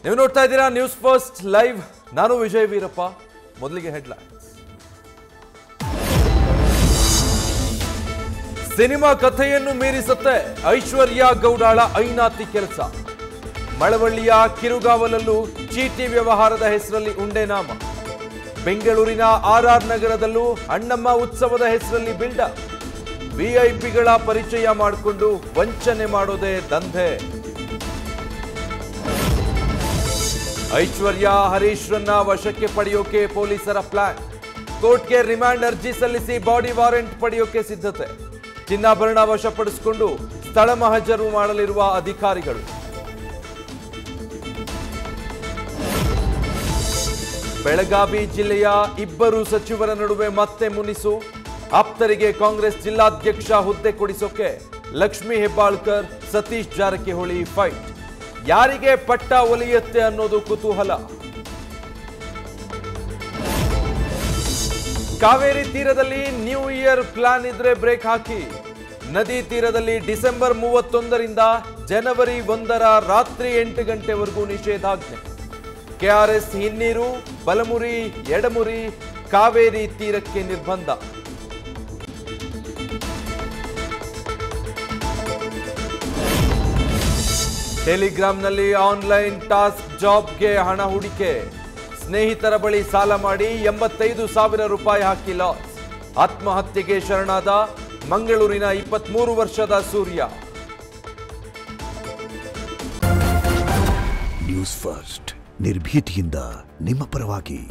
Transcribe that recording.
ನೀವು ನೋಡ್ತಾ ಇದ್ದೀರಾ ನ್ಯೂಸ್ ಫಸ್ಟ್ ಲೈವ್. ನಾನು ವಿಜಯ್ ವೀರಪ್ಪ. ಮೊದಲಿಗೆ ಹೆಡ್ಲೈನ್ಸ್. ಸಿನಿಮಾ ಕಥೆಯನ್ನು ಮೀರಿಸುತ್ತೆ ಐಶ್ವರ್ಯ ಗೌಡಾಳ ಐನಾತಿ ಕೆಲಸ. ಮಳವಳ್ಳಿಯ ಕಿರುಗಾವಲಲ್ಲೂ ಚೀಟಿ ವ್ಯವಹಾರದ ಹೆಸರಲ್ಲಿ ಉಂಡೆ ನಾಮ. ಬೆಂಗಳೂರಿನ ಆರ್ಆರ್ ನಗರದಲ್ಲೂ ಅಣ್ಣಮ್ಮ ಉತ್ಸವದ ಹೆಸರಲ್ಲಿ ಬಿಲ್ಡಪ್. ವಿಐಪಿಗಳ ಪರಿಚಯ ಮಾಡಿಕೊಂಡು ವಂಚನೆ ಮಾಡೋದೇ ದಂಧೆ. ಐಶ್ವರ್ಯ ಹರೀಶ್ರನ್ನ ವಶಕ್ಕೆ ಪಡೆಯೋಕೆ ಪೊಲೀಸರ ಪ್ಲಾನ್. ಕೋರ್ಟ್ಗೆ ರಿಮಾಂಡ್ ಅರ್ಜಿ ಸಲ್ಲಿಸಿ ಬಾಡಿ ವಾರೆಂಟ್ ಪಡೆಯೋಕೆ ಸಿದ್ಧತೆ. ಚಿನ್ನಾಭರಣ ವಶಪಡಿಸಿಕೊಂಡು ಸ್ಥಳ ಮಹಜರು ಮಾಡಲಿರುವ ಅಧಿಕಾರಿಗಳು. ಬೆಳಗಾವಿ ಜಿಲ್ಲೆಯ ಇಬ್ಬರು ಸಚಿವರ ನಡುವೆ ಮತ್ತೆ ಮುನಿಸು. ಆಪ್ತರಿಗೆ ಕಾಂಗ್ರೆಸ್ ಜಿಲ್ಲಾಧ್ಯಕ್ಷ ಹುದ್ದೆ ಕೊಡಿಸೋಕೆ ಲಕ್ಷ್ಮೀ ಹೆಬ್ಬಾಳ್ಕರ್, ಸತೀಶ್ ಜಾರಕಿಹೊಳಿ ಫೈಟ್. ಯಾರಿಗೆ ಪಟ್ಟ ಒಲಿಯುತ್ತೆ ಅನ್ನೋದು ಕುತೂಹಲ. ಕಾವೇರಿ ತೀರದಲ್ಲಿ ನ್ಯೂ ಇಯರ್ ಪ್ಲಾನ್ ಇದ್ರೆ ಬ್ರೇಕ್ ಹಾಕಿ. ನದಿ ತೀರದಲ್ಲಿ ಡಿಸೆಂಬರ್ 31ರಿಂದ ಜನವರಿ 1ರ ರಾತ್ರಿ 8 ಗಂಟೆವರೆಗೂ ನಿಷೇಧಾಜ್ಞೆ. ಕೆಆರ್ಎಸ್ ಹಿನ್ನೀರು, ಬಲಮುರಿ, ಎಡಮುರಿ, ಕಾವೇರಿ ತೀರಕ್ಕೆ ನಿರ್ಬಂಧ. ಟೆಲಿಗ್ರಾಂನಲ್ಲಿ ಆನ್ಲೈನ್ ಟಾಸ್ಕ್ ಜಾಬ್ಗೆ ಹಣ ಹೂಡಿಕೆ. ಸ್ನೇಹಿತರ ಬಳಿ ಸಾಲ ಮಾಡಿ 85,000 ರೂಪಾಯಿ ಹಾಕಿ ಲಾಸ್. ಆತ್ಮಹತ್ಯೆಗೆ ಶರಣಾದ ಮಂಗಳೂರಿನ 23 ವರ್ಷದ ಸೂರ್ಯ. ನ್ಯೂಸ್ ಫಸ್ಟ್ ನಿರ್ಭೀತಿಯಿಂದ ನಿಮ್ಮ ಪರವಾಗಿ.